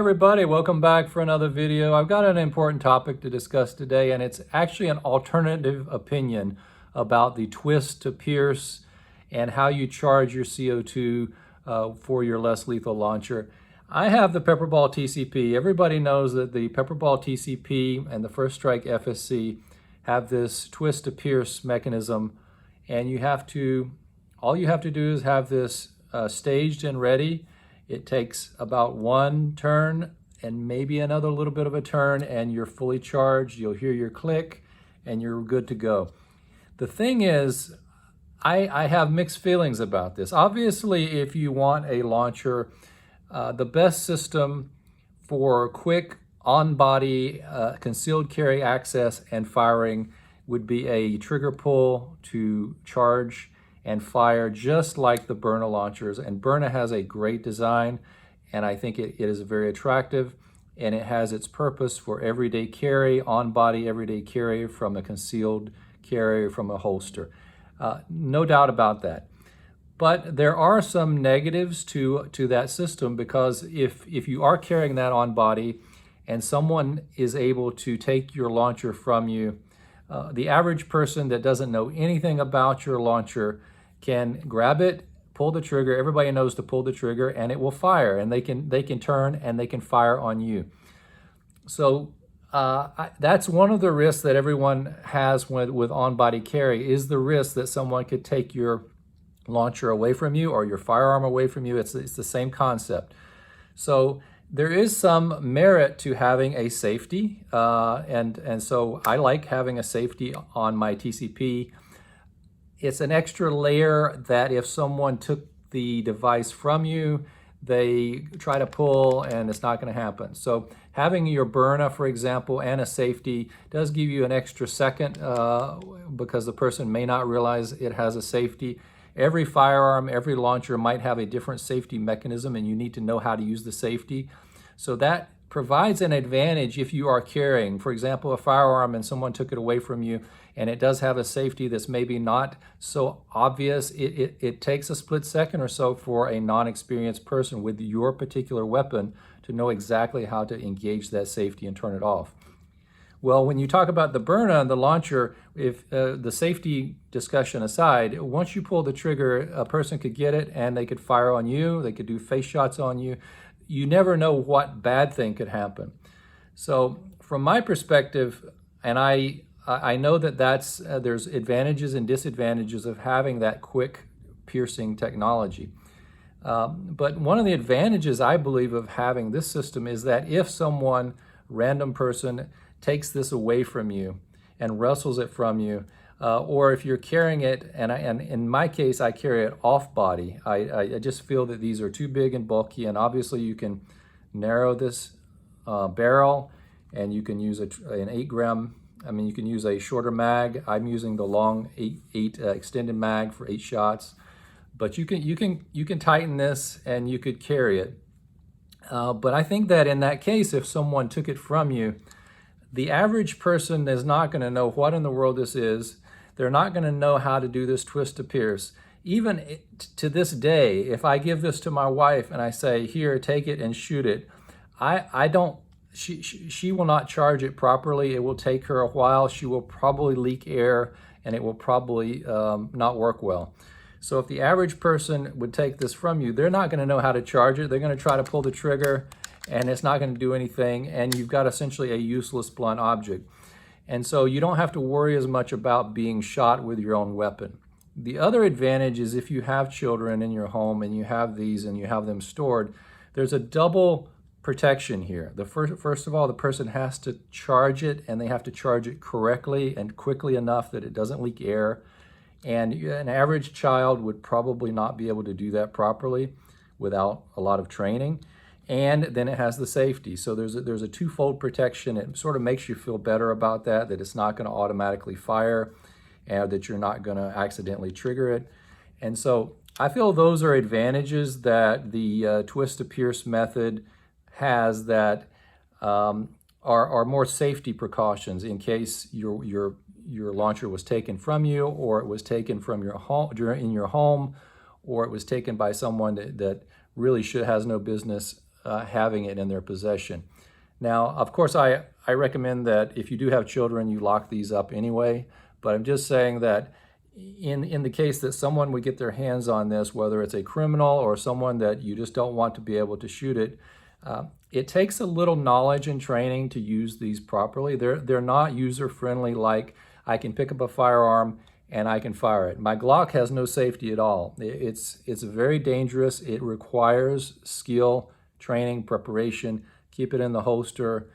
everybody, welcome back for another video. I've got an important topic to discuss today, and it's actually an alternative opinion about the twist to pierce and how you charge your CO2 for your less lethal launcher. I have the PepperBall TCP. Everybody knows that the PepperBall TCP and the First Strike FSC have this twist to pierce mechanism, and all you have to do is have this staged and ready. It takes about one turn and maybe another little bit of a turn, and you're fully charged. You'll hear your click and you're good to go. The thing is, I have mixed feelings about this. Obviously, if you want a launcher, the best system for quick on-body concealed carry access and firing would be a trigger pull to charge and fire, just like the Byrna launchers. And Byrna has a great design, and I think it is very attractive, and it has its purpose for everyday carry, on-body everyday carry from a concealed carry from a holster. No doubt about that. But there are some negatives to that system, because if you are carrying that on body and someone is able to take your launcher from you, the average person that doesn't know anything about your launcher can grab it, pull the trigger. Everybody knows to pull the trigger, and it will fire, and they can turn and they can fire on you. So that's one of the risks that everyone has with on-body carry, is the risk that someone could take your launcher away from you or your firearm away from you. It's the same concept. So there is some merit to having a safety, and so I like having a safety on my TCP. It's an extra layer that if someone took the device from you, they try to pull and it's not going to happen. So having your Byrna, for example, and a safety does give you an extra second, because the person may not realize it has a safety. Every firearm, every launcher might have a different safety mechanism, and you need to know how to use the safety. So that provides an advantage if you are carrying, for example, a firearm and someone took it away from you, and it does have a safety that's maybe not so obvious. It takes a split second or so for a non-experienced person with your particular weapon to know exactly how to engage that safety and turn it off. Well, when you talk about the Byrna and the launcher, if the safety discussion aside, once you pull the trigger, a person could get it and they could fire on you, they could do face shots on you. You never know what bad thing could happen. So from my perspective, and I know that there's advantages and disadvantages of having that quick piercing technology. But one of the advantages I believe of having this system is that if someone, random person, takes this away from you and wrestles it from you, or if you're carrying it, and in my case, I carry it off body. I just feel that these are too big and bulky, and obviously you can narrow this barrel, and you can use an 8 gram. You can use a shorter mag. I'm using the long 8 extended mag for 8 shots, but you can tighten this and you could carry it. But I think that in that case, if someone took it from you, the average person is not going to know what in the world this is. They're not going to know how to do this twist to pierce. Even to this day, if I give this to my wife and I say, here, take it and shoot it, she will not charge it properly. It will take her a while. She will probably leak air, and it will probably not work well. So if the average person would take this from you, they're not going to know how to charge it. They're going to try to pull the trigger, and it's not going to do anything, and you've got essentially a useless blunt object. And so you don't have to worry as much about being shot with your own weapon. The other advantage is if you have children in your home and you have these and you have them stored, there's a double protection here. First of all, the person has to charge it, and they have to charge it correctly and quickly enough that it doesn't leak air. And an average child would probably not be able to do that properly without a lot of training. And then it has the safety. So there's a twofold protection. It sort of makes you feel better about that it's not going to automatically fire, and that you're not going to accidentally trigger it. And so I feel those are advantages that the twist to pierce method has that are more safety precautions in case your launcher was taken from you, or it was taken from your home in your home, or it was taken by someone that really has no business having it in their possession. Now, of course, I recommend that if you do have children, you lock these up anyway, but I'm just saying that in the case that someone would get their hands on this, whether it's a criminal or someone that you just don't want to be able to shoot it, it takes a little knowledge and training to use these properly. They're not user-friendly like I can pick up a firearm and I can fire it. My Glock has no safety at all. It's very dangerous. It requires skill, training, preparation, keep it in the holster,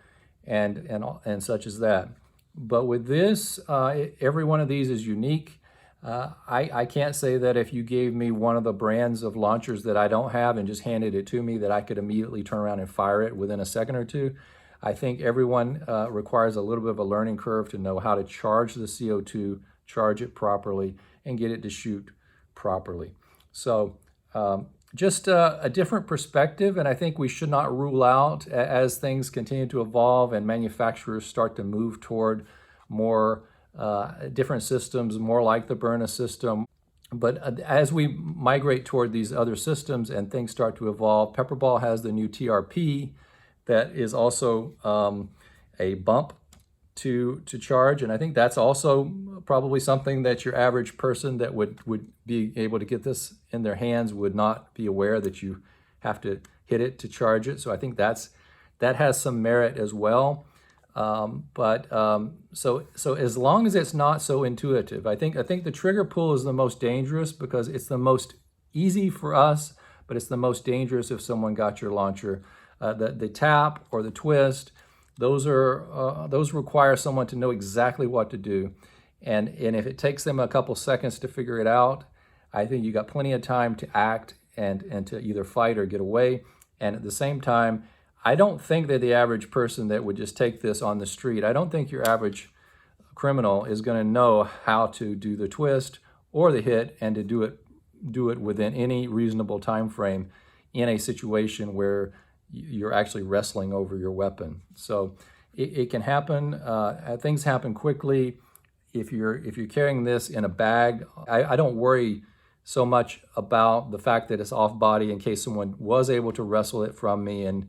and such as that. But with this, every one of these is unique. I can't say that if you gave me one of the brands of launchers that I don't have and just handed it to me that I could immediately turn around and fire it within a second or two. I think everyone requires a little bit of a learning curve to know how to charge the CO2, charge it properly, and get it to shoot properly. So just a different perspective, and I think we should not rule out as things continue to evolve and manufacturers start to move toward more different systems, more like the Byrna system. But as we migrate toward these other systems and things start to evolve, PepperBall has the new TRP that is also a bump to charge, and I think that's also probably something that your average person that would be able to get this in their hands would not be aware that you have to hit it to charge it. So I think that has some merit as well. So as long as it's not so intuitive, I think the trigger pull is the most dangerous because it's the most easy for us, but it's the most dangerous if someone got your launcher. The tap or the twist, those require someone to know exactly what to do, and if it takes them a couple seconds to figure it out, I think you got plenty of time to act and to either fight or get away. And at the same time, I don't think that the average person that would just take this on the street, I don't think your average criminal is going to know how to do the twist or the hit and to do it within any reasonable time frame in a situation where you're actually wrestling over your weapon. So it can happen. Things happen quickly. If you're carrying this in a bag, I don't worry so much about the fact that it's off body in case someone was able to wrestle it from me, and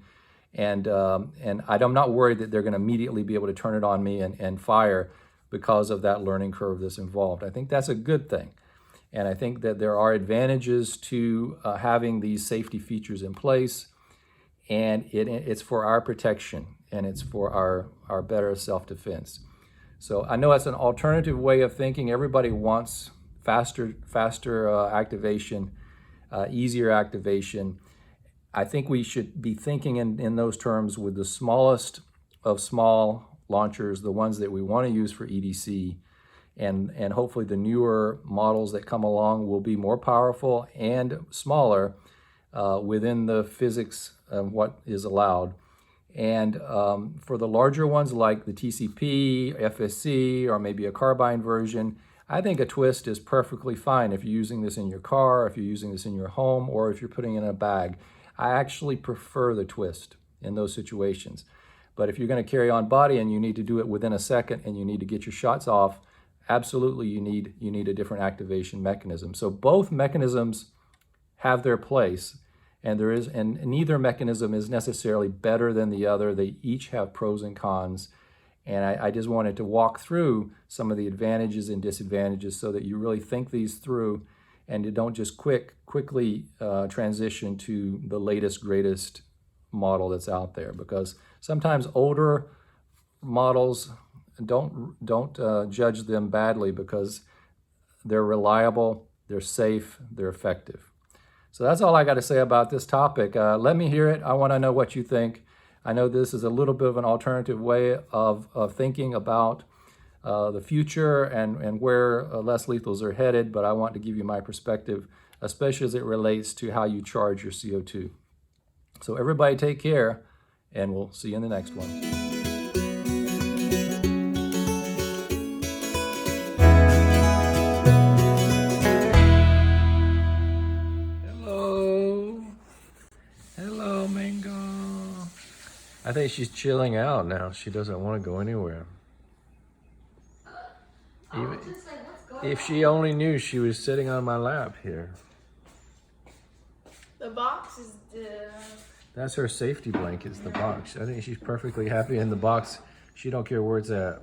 I'm not worried that they're going to immediately be able to turn it on me and fire because of that learning curve that's involved. I think that's a good thing. And I think that there are advantages to having these safety features in place, and it's for our protection and it's for our better self-defense. So I know it's an alternative way of thinking. Everybody wants faster activation, easier activation. I think we should be thinking in those terms with the smallest of small launchers, the ones that we want to use for EDC, and hopefully the newer models that come along will be more powerful and smaller within the physics of what is allowed. And for the larger ones like the TCP, FSC, or maybe a carbine version, I think a twist is perfectly fine if you're using this in your car, if you're using this in your home, or if you're putting it in a bag. I actually prefer the twist in those situations. But if you're going to carry on body and you need to do it within a second and you need to get your shots off, absolutely you need a different activation mechanism. So both mechanisms have their place, and neither mechanism is necessarily better than the other. They each have pros and cons. And I just wanted to walk through some of the advantages and disadvantages so that you really think these through and you don't just quickly transition to the latest, greatest model that's out there. Because sometimes older models, don't judge them badly because they're reliable, they're safe, they're effective. So that's all I got to say about this topic. Let me hear it. I want to know what you think. I know this is a little bit of an alternative way of thinking about the future and where less lethals are headed, but I want to give you my perspective, especially as it relates to how you charge your CO2. So everybody take care, and we'll see you in the next one. I think she's chilling out now. She doesn't want to go anywhere. If she only knew she was sitting on my lap here. The box is That's her safety blanket, is the box. I think she's perfectly happy in the box. She don't care where it's at.